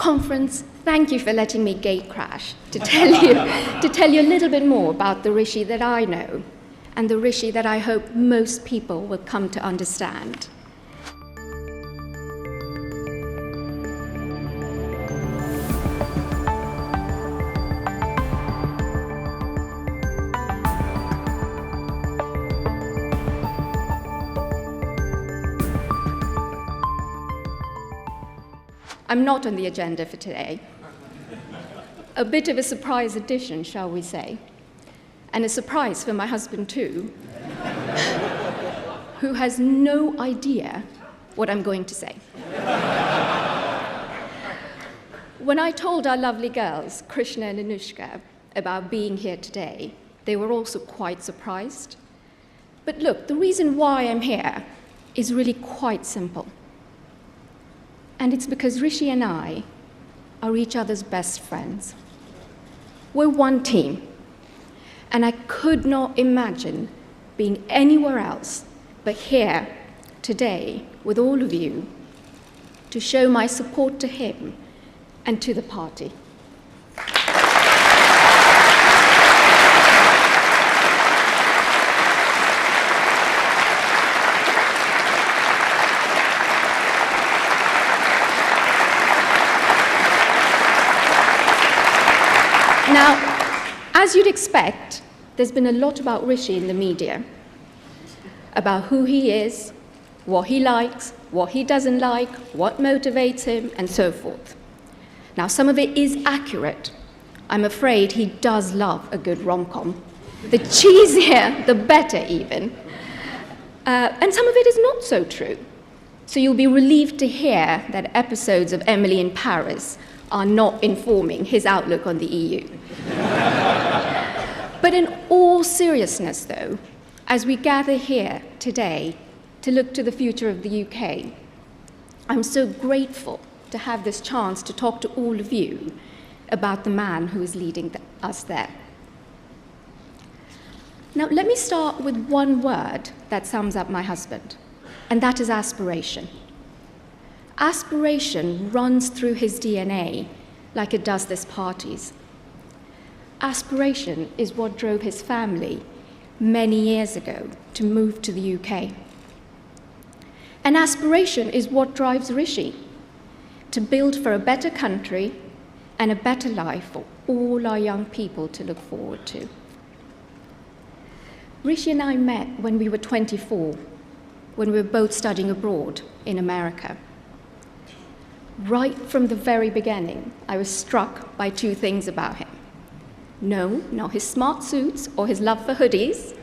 conference, thank you for letting me gate crash to tell you a little bit more about the Rishi that I know and the Rishi that I hope most people will come to understand. I'm not on the agenda for today. A bit of a surprise addition, shall we say, and a surprise for my husband too, who has no idea what I'm going to say. When I told our lovely girls, Krishna and Anushka, about being here today, they were also quite surprised. But look, the reason why I'm here is really quite simple. And it's because Rishi and I are each other's best friends. We're one team, and I could not imagine being anywhere else but here today with all of you to show my support to him and to the party. Now, as you'd expect, there's been a lot about Rishi in the media, about who he is, what he likes, what he doesn't like, what motivates him, and so forth. Now, some of it is accurate. I'm afraid he does love a good rom-com. The cheesier, the better even. And some of it is not so true. So you'll be relieved to hear that episodes of Emily in Paris are not informing his outlook on the EU. But in all seriousness, though, as we gather here today to look to the future of the UK, I'm so grateful to have this chance to talk to all of you about the man who is leading us there. Now, let me start with one word that sums up my husband, and that is aspiration. Aspiration runs through his DNA like it does this party's. Aspiration is what drove his family many years ago to move to the UK. And aspiration is what drives Rishi to build for a better country and a better life for all our young people to look forward to. Rishi and I met when we were 24, when we were both studying abroad in America. Right from the very beginning, I was struck by two things about him. No, not his smart suits or his love for hoodies.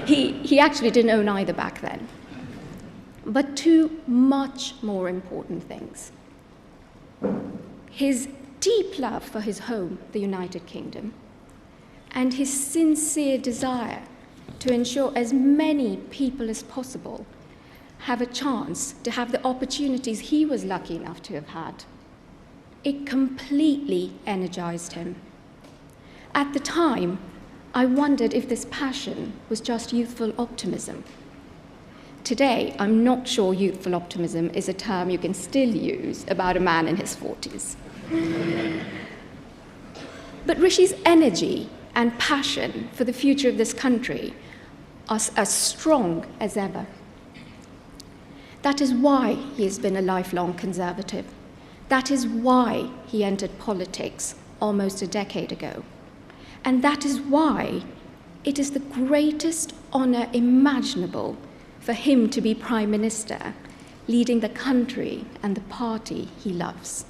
He actually didn't own either back then. But two much more important things. His deep love for his home, the United Kingdom, and his sincere desire to ensure as many people as possible have a chance to have the opportunities he was lucky enough to have had. It completely energized him. At the time, I wondered if this passion was just youthful optimism. Today, I'm not sure youthful optimism is a term you can still use about a man in his 40s. But Rishi's energy and passion for the future of this country are as strong as ever. That is why he has been a lifelong conservative. That is why he entered politics almost a decade ago. And that is why it is the greatest honor imaginable for him to be Prime Minister, leading the country and the party he loves.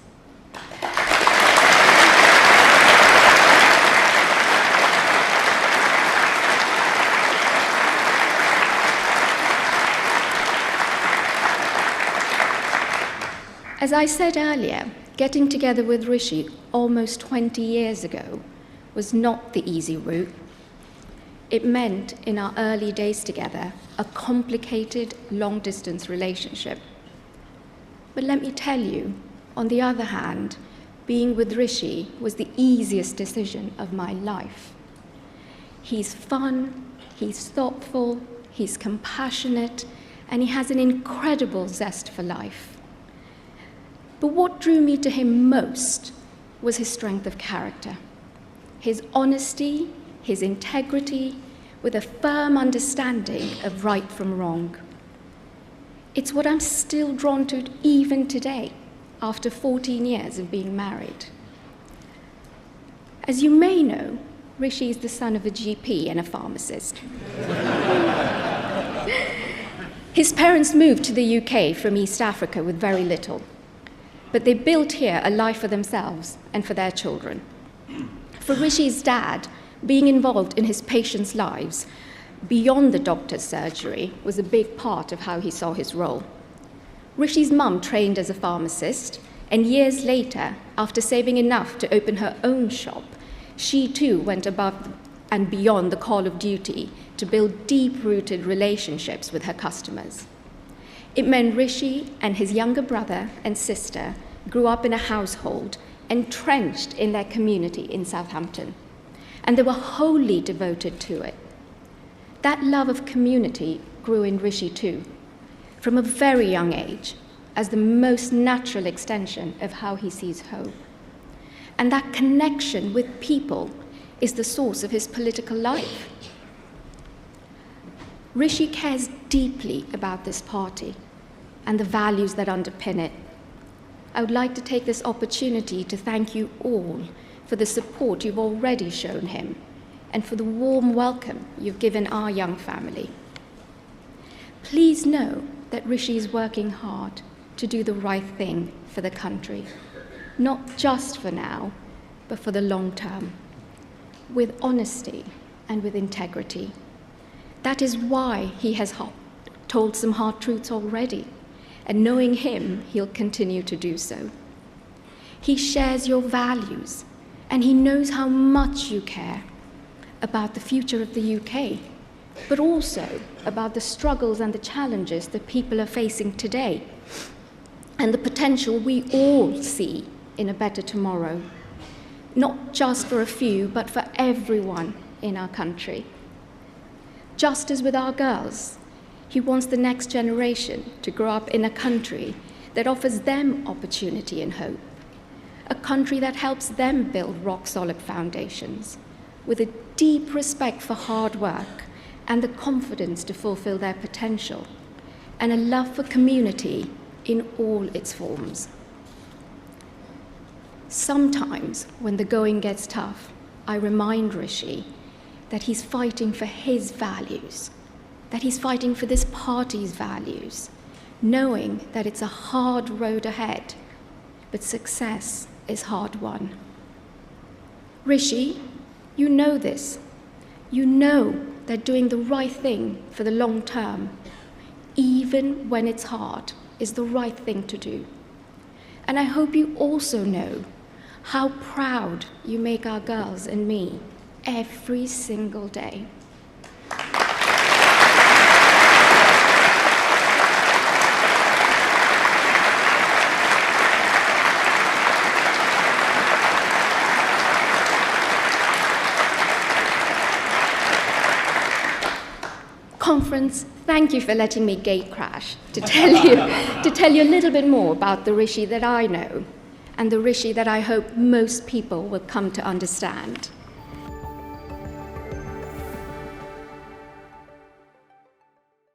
As I said earlier, getting together with Rishi almost 20 years ago was not the easy route. It meant, in our early days together, a complicated, long-distance relationship. But let me tell you, on the other hand, being with Rishi was the easiest decision of my life. He's fun, he's thoughtful, he's compassionate, and he has an incredible zest for life. But what drew me to him most was his strength of character, his honesty, his integrity, with a firm understanding of right from wrong. It's what I'm still drawn to even today, after 14 years of being married. As you may know, Rishi is the son of a GP and a pharmacist. His parents moved to the UK from East Africa with very little, but they built here a life for themselves and for their children. For Rishi's dad, being involved in his patients' lives beyond the doctor's surgery was a big part of how he saw his role. Rishi's mum trained as a pharmacist, and years later, after saving enough to open her own shop, she too went above and beyond the call of duty to build deep-rooted relationships with her customers. It meant Rishi and his younger brother and sister grew up in a household entrenched in their community in Southampton, and they were wholly devoted to it. That love of community grew in Rishi too, from a very young age, as the most natural extension of how he sees home. And that connection with people is the source of his political life. Rishi cares deeply about this party and the values that underpin it. I would like to take this opportunity to thank you all for the support you've already shown him and for the warm welcome you've given our young family. Please know that Rishi is working hard to do the right thing for the country, not just for now, but for the long term, with honesty and with integrity. That is why he has told some hard truths already, and knowing him, he'll continue to do so. He shares your values, and he knows how much you care about the future of the UK, but also about the struggles and the challenges that people are facing today, and the potential we all see in a better tomorrow, not just for a few, but for everyone in our country. Just as with our girls, he wants the next generation to grow up in a country that offers them opportunity and hope, a country that helps them build rock-solid foundations, with a deep respect for hard work and the confidence to fulfill their potential, and a love for community in all its forms. Sometimes, when the going gets tough, I remind Rishi that he's fighting for his values, that he's fighting for this party's values, knowing that it's a hard road ahead, but success is hard won. Rishi, you know this. You know that doing the right thing for the long term, even when it's hard, is the right thing to do. And I hope you also know how proud you make our girls and me every single day. Conference, thank you for letting me gate crash to tell you a little bit more about the Rishi that I know and the Rishi that I hope most people will come to understand.